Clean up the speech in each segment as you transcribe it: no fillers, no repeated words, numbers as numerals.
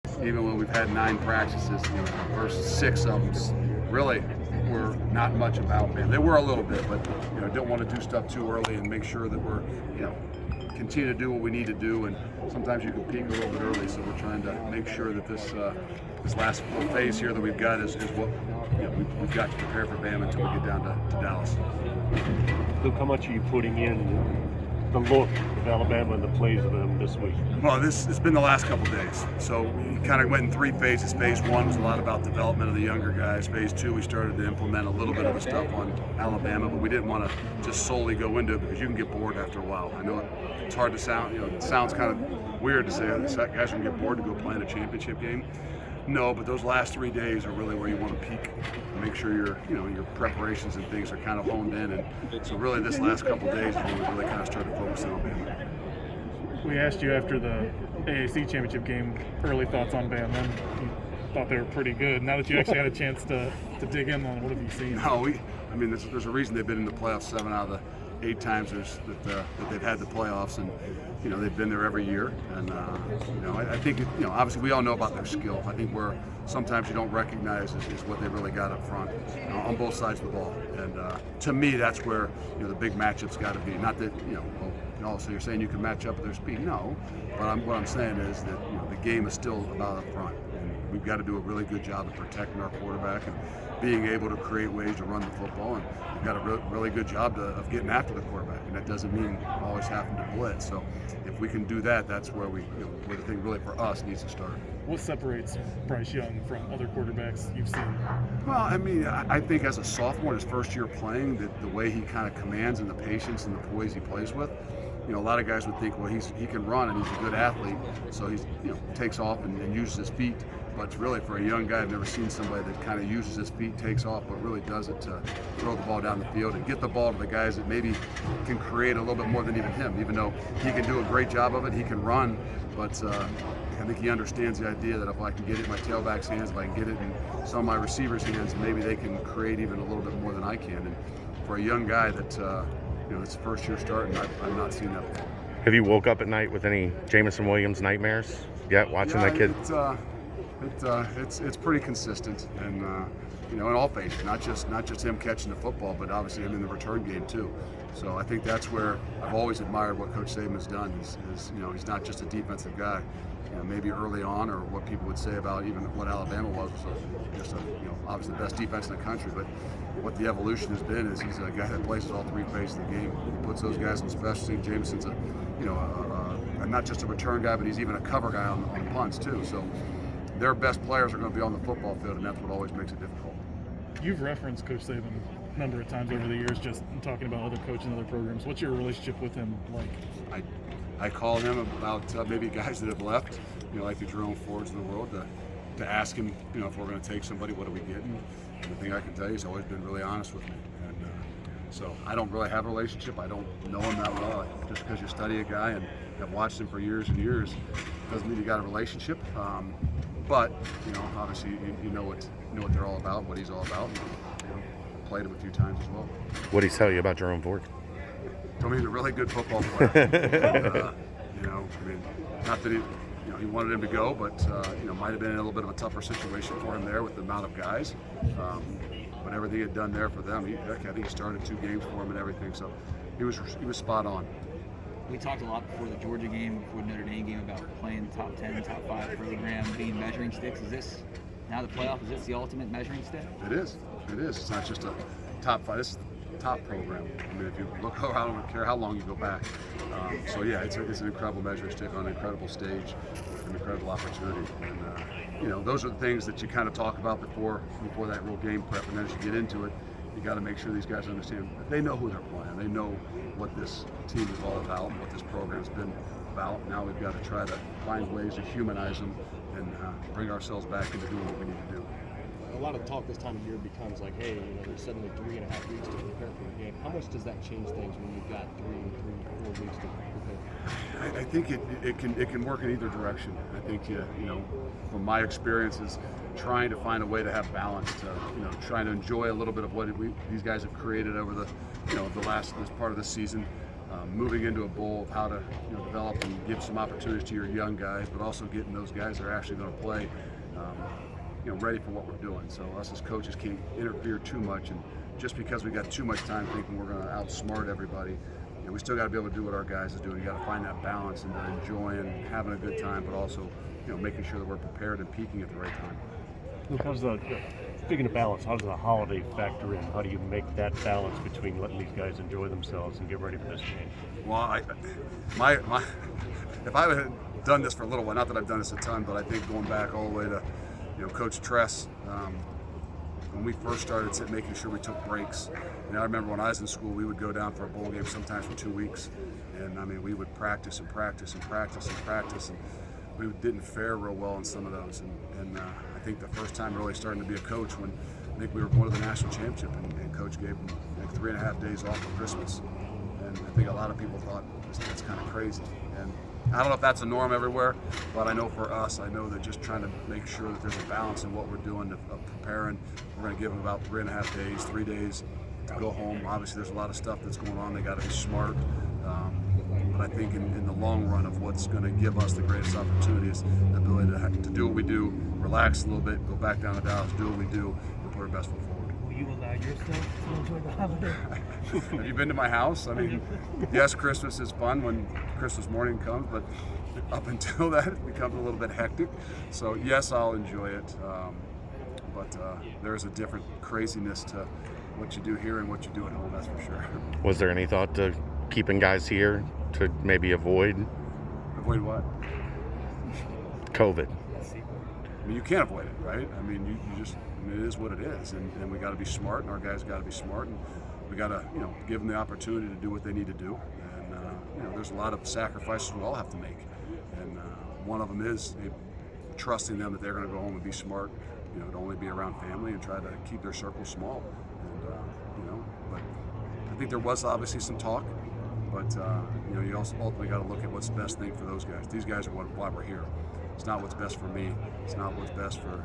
Even when we've had 9 practices, the first 6 of them really were not much about man. They were a little bit, but don't want to do stuff too early and make sure that we're continue to do what we need to do. And sometimes you can peak a little bit early, so we're trying to make sure that this last phase here that we've got is what we've got to prepare for Bama until we get down to Dallas. Luke, how much are you putting in the look of Alabama and the plays of them this week? Well, it's been the last couple days. So we kind of went in 3 phases. Phase 1 was a lot about development of the younger guys. Phase 2, we started to implement a little bit of the stuff on Alabama, but we didn't want to just solely go into it because you can get bored after a while. I know it's hard to sound, it sounds kind of weird to say that guys can get bored to go play in a championship game. No, but those last 3 days are really where you want to peak and make sure your preparations and things are kind of honed in. And so really this last couple days is when we really kind of started focusing on Bama. We asked you after the AAC championship game, early thoughts on Bama. You thought they were pretty good. Now that you actually had a chance to dig in on it, what have you seen? No, there's a reason they've been in the playoffs 7 out of the 8 times that they've had the playoffs, and they've been there every year. And I think obviously we all know about their skill. I think where sometimes you don't recognize is what they really got up front on both sides of the ball. And to me, that's where the big matchup's got to be. Not that so you're saying you can match up with their speed? No, but what I'm saying is that the game is still about up front, and we've got to do a really good job of protecting our quarterback and being able to create ways to run the football. And we've got a really good job of getting after the quarterback, and that doesn't mean always having to blitz. So if we can do that, that's where where the thing really for us needs to start. What separates Bryce Young from other quarterbacks you've seen? Well, I think as a sophomore, his first year playing, the way he kind of commands and the patience and the poise he plays with. A lot of guys would think, well, he can run and he's a good athlete, so he's takes off and uses his feet. But really, for a young guy, I've never seen somebody that kind of uses his feet, takes off, but really does it to throw the ball down the field and get the ball to the guys that maybe can create a little bit more than even him. Even though he can do a great job of it, he can run, but I think he understands the idea that if I can get it in my tailback's hands, if I can get it in some of my receivers' hands, maybe they can create even a little bit more than I can. And for a young guy that it's first year starting, I've not seen that before. Have you woke up at night with any Jameson Williams nightmares yet watching that kid? It's pretty consistent, and in all phases, not just him catching the football, but obviously him in the return game too. So I think that's where I've always admired what Coach Saban has done. Is he's not just a defensive guy. Maybe early on, or what people would say about even what Alabama was, so just obviously the best defense in the country. But what the evolution has been is he's a guy that plays all 3 phases of the game. He puts those guys on special teams. Jameson's not just a return guy, but he's even a cover guy on punts too. So their best players are going to be on the football field, and that's what always makes it difficult. You've referenced Coach Saban a number of times over the years, just talking about other coaches and other programs. What's your relationship with him like? I call him about maybe guys that have left, like the Jerome Fords of the world, to ask him, if we're going to take somebody, what are we getting? And the thing I can tell you, he's always been really honest with me. And so I don't really have a relationship. I don't know him that well. Just because you study a guy and have watched him for years and years doesn't mean you got a relationship. But obviously you know what they're all about, what he's all about. And, played him a few times as well. What did he tell you about Jerome Ford? Told me he's a really good football player. Not that he wanted him to go, but might have been in a little bit of a tougher situation for him there with the amount of guys. But everything he had done there for them, I think he started 2 games for him and everything. So he was spot on. We talked a lot before the Georgia game, before the Notre Dame game, about playing top 10, top 5 program, being measuring sticks. Is this now the playoff? Is this the ultimate measuring stick? It is. It's not just a top 5. This is the top program. If you look around, I don't care how long you go back. So yeah, it's an incredible measuring stick on an incredible stage, an incredible opportunity. And those are the things that you kind of talk about before that real game prep, and then as you get into it, you got to make sure these guys understand. They know who they're playing. They know what this team is all about and what this program's been about. Now we've got to try to find ways to humanize them and bring ourselves back into doing what we need to do. A lot of talk this time of year becomes like, hey, there's suddenly 3.5 weeks to prepare for the game. How much does that change things when you've got 4 weeks to prepare? I think it can work in either direction. I think from my experiences, trying to find a way to have balance, to trying to enjoy a little bit of what these guys have created over the this part of the season, moving into a bowl of how to develop and give some opportunities to your young guys, but also getting those guys that are actually going to play ready for what we're doing. So us as coaches can't interfere too much, and just because we got too much time thinking we're going to outsmart everybody, we still got to be able to do what our guys is doing. You got to find that balance into enjoying, having a good time, but also making sure that we're prepared and peaking at the right time. Look, speaking of balance, how does the holiday factor in? How do you make that balance between letting these guys enjoy themselves and get ready for this game? Well, if I had done this for a little while, not that I've done this a ton, but I think going back all the way to Coach Tress, when we first started making sure we took breaks. I remember when I was in school, we would go down for a bowl game sometimes for 2 weeks, and we would practice and practice and practice and practice, and we didn't fare real well in some of those. And I think the first time really starting to be a coach when I think we were going to the national championship, and Coach gave them 3.5 days off for Christmas, and I think a lot of people thought that's kind of crazy. And I don't know if that's a norm everywhere, but I know for us, I know that just trying to make sure that there's a balance in what we're doing of preparing. We're going to give them about 3.5 days, 3 days to go home. Obviously, there's a lot of stuff that's going on. They got to be smart. But I think in the long run of what's going to give us the greatest opportunity is the ability to do what we do, relax a little bit, go back down to Dallas, do what we do, and put our best foot forward. Will you allow yourself to enjoy the holiday? Have you been to my house? I mean, yes, Christmas is fun when Christmas morning comes, but up until that, it becomes a little bit hectic. So yes, I'll enjoy it, but there's a different craziness to what you do here and what you do at home, that's for sure. Was there any thought to keeping guys here to maybe avoid what? COVID? I mean, you can't avoid it, right? I mean, you just, it is what it is, and we got to be smart, and our guys got to be smart, and we got to, give them the opportunity to do what they need to do. And there's a lot of sacrifices we all have to make, and one of them is trusting them that they're going to go home and be smart, to only be around family and try to keep their circle small. And but I think there was obviously some talk. But you also ultimately got to look at what's the best thing for those guys. These guys are why we're here. It's not what's best for me. It's not what's best for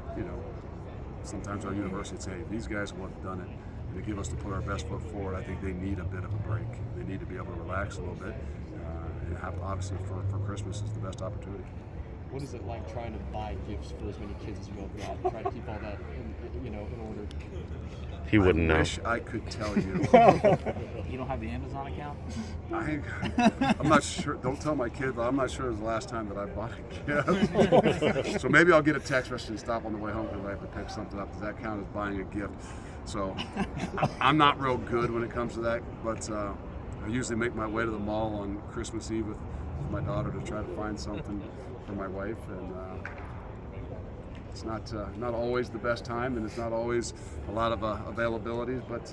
Sometimes our university would say, hey, these guys are what have done it, and to give us to put our best foot forward. I think they need a bit of a break. They need to be able to relax a little bit, and have, obviously for Christmas is the best opportunity. What is it like trying to buy gifts for as many kids as you go out and try to keep all that in order? He wouldn't know. I wish I could tell you. You don't have the Amazon account? I'm not sure. Don't tell my kid, but I'm not sure it was the last time that I bought a gift. So maybe I'll get a text message and stop on the way home because I have to pick something up. Does that count as buying a gift? So I'm not real good when it comes to that, but I usually make my way to the mall on Christmas Eve with my daughter to try to find something for my wife, and it's not always the best time, and it's not always a lot of availabilities, but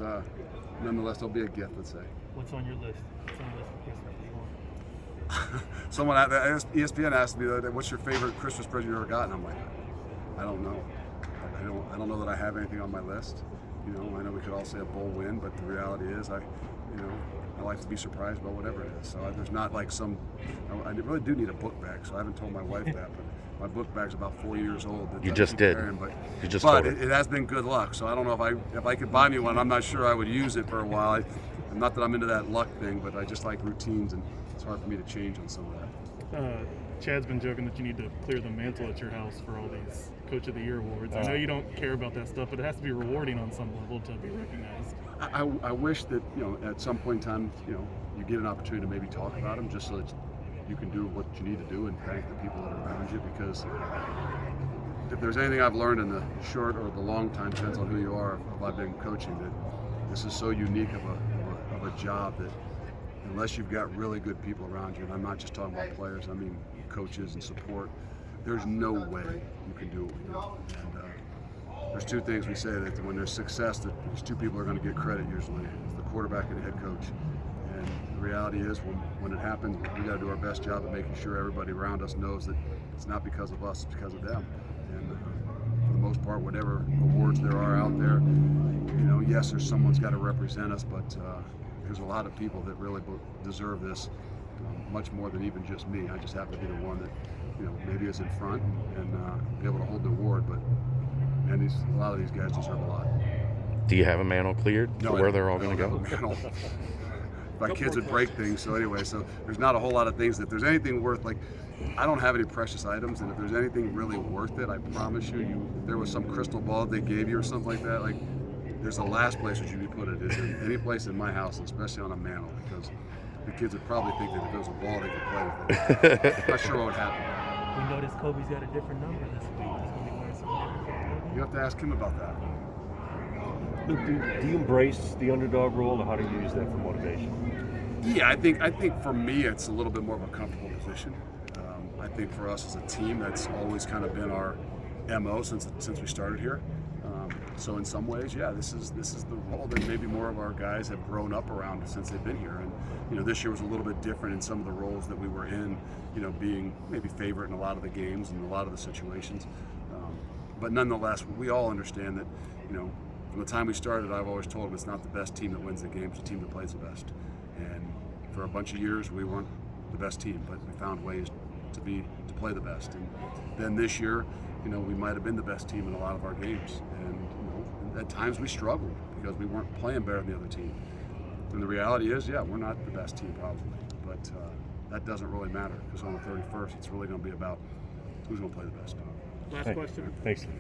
nonetheless, there'll be a gift, let's say. What's on your list? What's on your list for Christmas? Someone at ESPN asked me the other day, "What's your favorite Christmas present you ever gotten?" I'm like, I don't know. I don't know that I have anything on my list. I know we could all say a bowl win, but the reality is, I like to be surprised about whatever it is. So there's not like I really do need a book bag, so I haven't told my wife that, but my book bag's about 4 years old. You just did. You just but told her. It has been good luck, so I don't know if I could buy me one, I'm not sure I would use it for a while. Not that I'm into that luck thing, but I just like routines, and it's hard for me to change on some of that. Chad's been joking that you need to clear the mantle at your house for all these Coach of the Year awards. I know you don't care about that stuff, but it has to be rewarding on some level to be recognized. I wish that at some point in time you get an opportunity to maybe talk about them, just so that you can do what you need to do and thank the people that are around you. Because if there's anything I've learned in the short or the long time, depends on who you are, if I've been coaching, that this is so unique of a job that unless you've got really good people around you, and I'm not just talking about players, I mean coaches and support, there's no way you can do what we do. And there's two things we say, that when there's success, that there's two people are going to get credit usually. It's the quarterback and the head coach. And the reality is, when it happens, we got to do our best job of making sure everybody around us knows that it's not because of us, it's because of them. And for the most part, whatever awards there are out there, yes, there's someone's got to represent us, but there's a lot of people that really deserve this, much more than even just me. I just happen to be the one that, maybe is in front and be able to hold the award, but a lot of these guys deserve a lot. Do you have a mantle cleared No, for where they're all going to I go? don't have a mantle. my kids would break things. So anyway, so there's not a whole lot of things. If there's anything worth, like, I don't have any precious items, and if there's anything really worth it, I promise you, if there was some crystal ball they gave you or something like that, like, there's the last place that you would put it is in any place in my house, especially on a mantle, because the kids would probably think that if there was a ball they could play with it. Not sure what would happen. We noticed Kobe's got a different number this week. He's going to be wearing something different. You have to ask him about that. Luke, do you embrace the underdog role, or how do you use that for motivation? Yeah, I think for me it's a little bit more of a comfortable position. I think for us as a team, that's always kind of been our MO since we started here. So in some ways, yeah, this is the role that maybe more of our guys have grown up around since they've been here. And this year was a little bit different in some of the roles that we were in. Being maybe favorite in a lot of the games and a lot of the situations. But nonetheless, we all understand that from the time we started, I've always told them it's not the best team that wins the game; it's the team that plays the best. And for a bunch of years, we weren't the best team, but we found ways to play the best. And then this year, we might have been the best team in a lot of our games, and at times we struggled because we weren't playing better than the other team. And the reality is, yeah, we're not the best team probably, but that doesn't really matter because on the 31st, it's really going to be about who's going to play the best. Last question. Thanks.